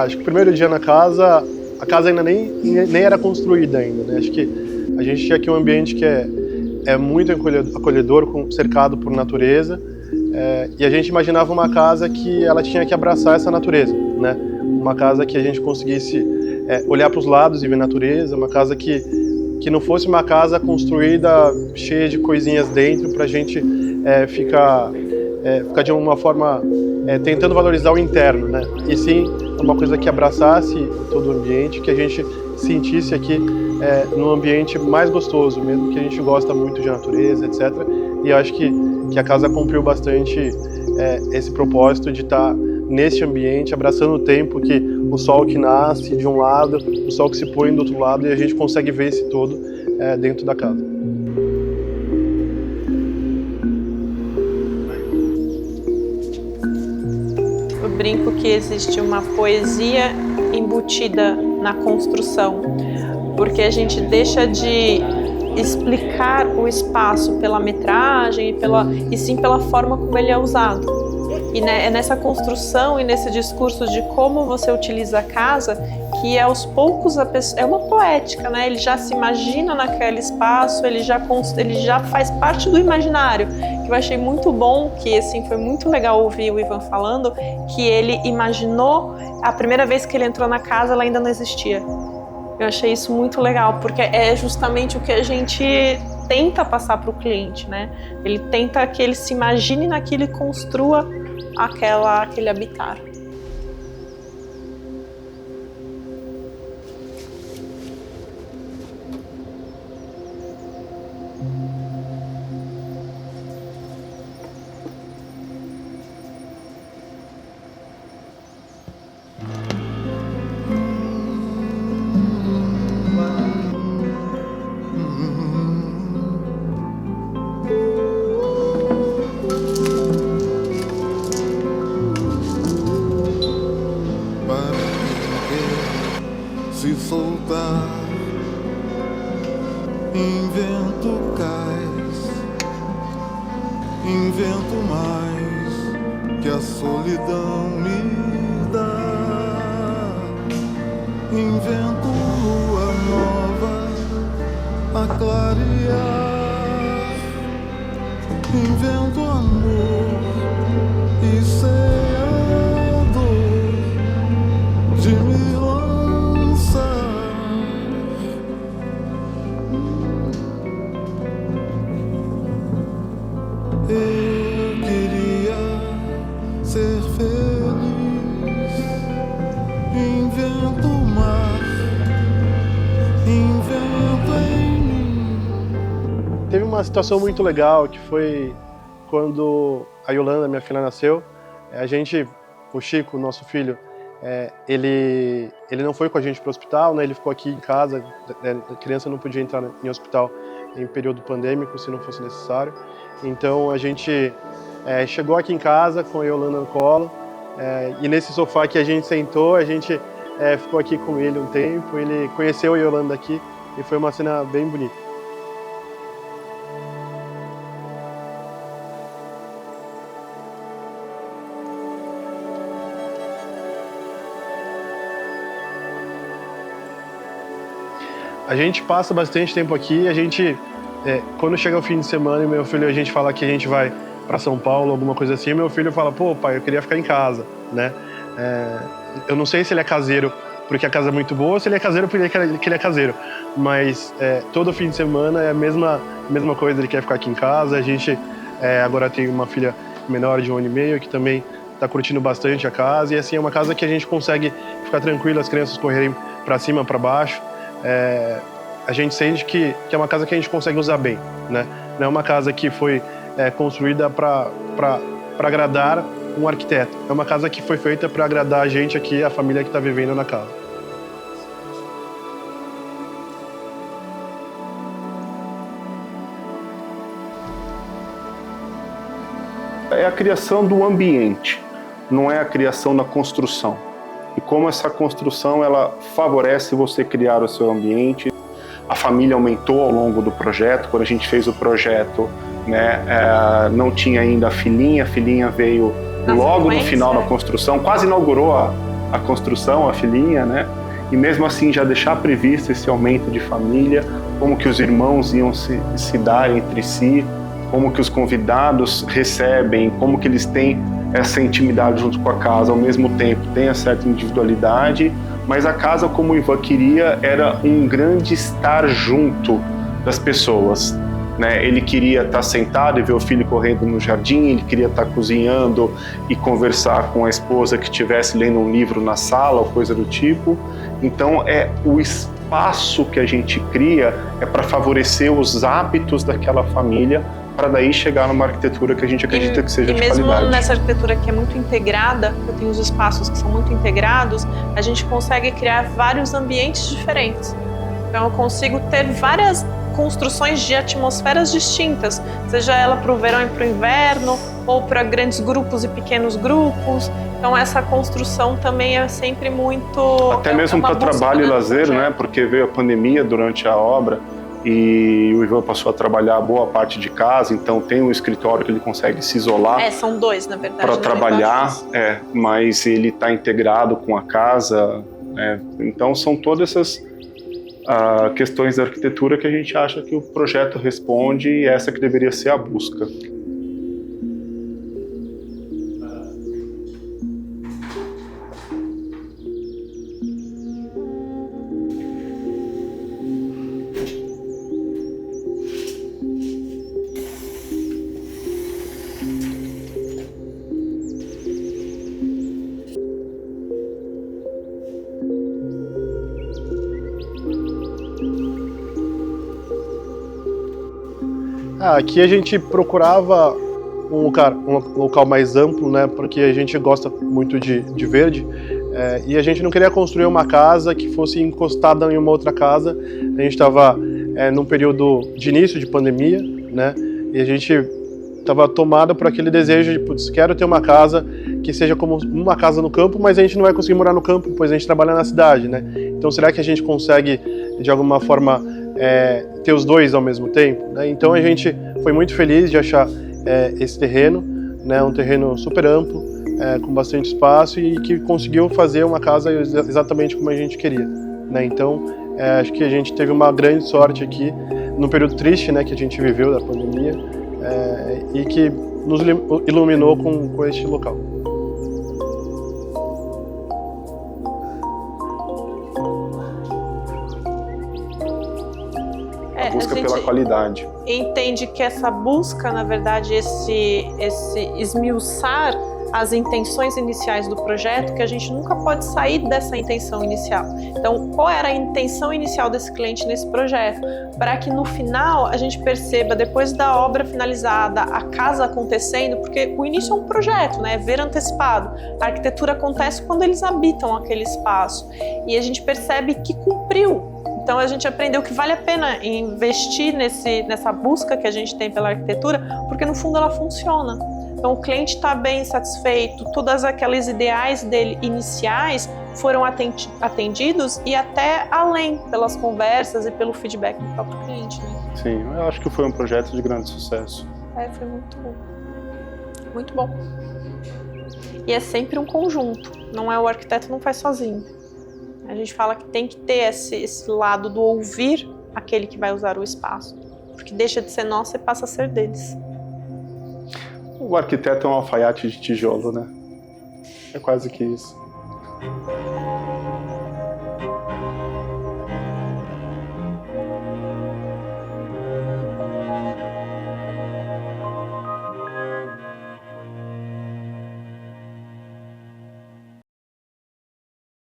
Acho que o primeiro dia na casa, a casa ainda nem era construída ainda, né? Acho que a gente tinha aqui um ambiente que é muito acolhedor, cercado por natureza, e a gente imaginava uma casa que ela tinha que abraçar essa natureza, né? Uma casa que a gente conseguisse olhar para os lados e ver natureza, uma casa que não fosse uma casa construída cheia de coisinhas dentro para a gente ficar de uma forma tentando valorizar o interno, né? E sim uma coisa que abraçasse todo o ambiente, que a gente sentisse aqui num ambiente mais gostoso, mesmo que a gente gosta muito de natureza, etc. E eu acho que a casa cumpriu bastante esse propósito de estar nesse ambiente, abraçando o tempo que o sol que nasce de um lado, o sol que se põe do outro lado, e a gente consegue ver esse todo dentro da casa. Eu brinco que existe uma poesia embutida na construção, porque a gente deixa de explicar o espaço pela metragem e sim pela forma como ele é usado. E é nessa construção e nesse discurso de como você utiliza a casa que aos poucos é uma poética, né? Ele já se imagina naquele espaço, ele já faz parte do imaginário. Que eu achei muito bom, que assim, foi muito legal ouvir o Ivan falando, que ele imaginou a primeira vez que ele entrou na casa, ela ainda não existia. Eu achei isso muito legal, porque é justamente o que a gente tenta passar para o cliente, né? Ele tenta que ele se imagine naquilo e construa aquele habitar. Se soltar, invento cais, invento mais que a solidão me dá, invento lua nova a clarear, invento amor e sei a dor de me eu queria ser feliz, invento o mar, invento em mim. Teve uma situação muito legal que foi quando a Yolanda, minha filha, nasceu. O Chico, nosso filho, ele não foi com a gente para o hospital, né? Ele ficou aqui em casa. A criança não podia entrar em hospital em período pandêmico, se não fosse necessário. Então a gente chegou aqui em casa com a Yolanda no colo, e nesse sofá que a gente sentou, a gente ficou aqui com ele um tempo. Ele conheceu a Yolanda aqui e foi uma cena bem bonita. A gente passa bastante tempo aqui. Quando chega o fim de semana e meu filho, a gente fala que a gente vai para São Paulo, alguma coisa assim, meu filho fala: pô, pai, eu queria ficar em casa, né? Eu não sei se ele é caseiro porque a casa é muito boa ou se ele é caseiro porque ele é caseiro, mas todo fim de semana é a mesma coisa, ele quer ficar aqui em casa. A gente agora tem uma filha menor de 1 ano e meio que também está curtindo bastante a casa, e assim é uma casa que a gente consegue ficar tranquilo, as crianças correrem para cima, para baixo. A gente sente que é uma casa que a gente consegue usar bem, né? Não é uma casa que foi construída para agradar um arquiteto. É uma casa que foi feita para agradar a gente aqui, a família que está vivendo na casa. É a criação do ambiente, não é a criação da construção. E como essa construção ela favorece você criar o seu ambiente. A família aumentou ao longo do projeto. Quando a gente fez o projeto, né, não tinha ainda a filhinha veio logo no final da construção, quase inaugurou a construção, a filhinha, né? E mesmo assim já deixar previsto esse aumento de família, como que os irmãos iam se dar entre si, como que os convidados recebem, como que eles têm essa intimidade junto com a casa, ao mesmo tempo tem a certa individualidade, mas a casa, como o Ivan queria, era um grande estar junto das pessoas, né? Ele queria estar sentado e ver o filho correndo no jardim, ele queria estar cozinhando e conversar com a esposa que estivesse lendo um livro na sala ou coisa do tipo. Então o espaço que a gente cria é para favorecer os hábitos daquela família, para daí chegar numa arquitetura que a gente acredita que seja de qualidade. E mesmo nessa arquitetura que é muito integrada, eu tenho os espaços que são muito integrados, a gente consegue criar vários ambientes diferentes. Então eu consigo ter várias construções de atmosferas distintas, seja ela para o verão e para o inverno, ou para grandes grupos e pequenos grupos. Então essa construção também é sempre muito... Até mesmo para trabalho e lazer, né? Porque veio a pandemia durante a obra, e o Ivan passou a trabalhar boa parte de casa, então tem um escritório que ele consegue se isolar. São dois, na verdade. Para trabalhar, mas ele está integrado com a casa, né? Então são todas essas questões da arquitetura que a gente acha que o projeto responde, e essa que deveria ser a busca. Aqui a gente procurava um local mais amplo, né, porque a gente gosta muito de verde, e a gente não queria construir uma casa que fosse encostada em uma outra casa. A gente estava num período de início de pandemia, né, e a gente estava tomado por aquele desejo de, putz, quero ter uma casa que seja como uma casa no campo, mas a gente não vai conseguir morar no campo, pois a gente trabalha na cidade, né? Então será que a gente consegue, de alguma forma, ter os dois ao mesmo tempo, né? Então a gente foi muito feliz de achar esse terreno, né? Um terreno super amplo, com bastante espaço, e que conseguiu fazer uma casa exatamente como a gente queria, né? Então acho que a gente teve uma grande sorte aqui, num período triste, né, que a gente viveu da pandemia, e que nos iluminou com este local. A busca pela qualidade. Entende que essa busca, na verdade, esse esmiuçar as intenções iniciais do projeto, que a gente nunca pode sair dessa intenção inicial. Então, qual era a intenção inicial desse cliente nesse projeto? Para que no final a gente perceba, depois da obra finalizada, a casa acontecendo, porque o início é um projeto, né? Ver antecipado. A arquitetura acontece quando eles habitam aquele espaço. E a gente percebe que cumpriu. Então a gente aprendeu que vale a pena investir nessa busca que a gente tem pela arquitetura, porque no fundo ela funciona. Então o cliente está bem satisfeito, todas aquelas ideais dele iniciais foram atendidos, e até além, pelas conversas e pelo feedback do próprio cliente, né? Sim, eu acho que foi um projeto de grande sucesso. Foi muito bom. Muito bom. E é sempre um conjunto, não é, o arquiteto não faz sozinho. A gente fala que tem que ter esse lado do ouvir aquele que vai usar o espaço, porque deixa de ser nosso e passa a ser deles. O arquiteto é um alfaiate de tijolo, né? É quase que isso.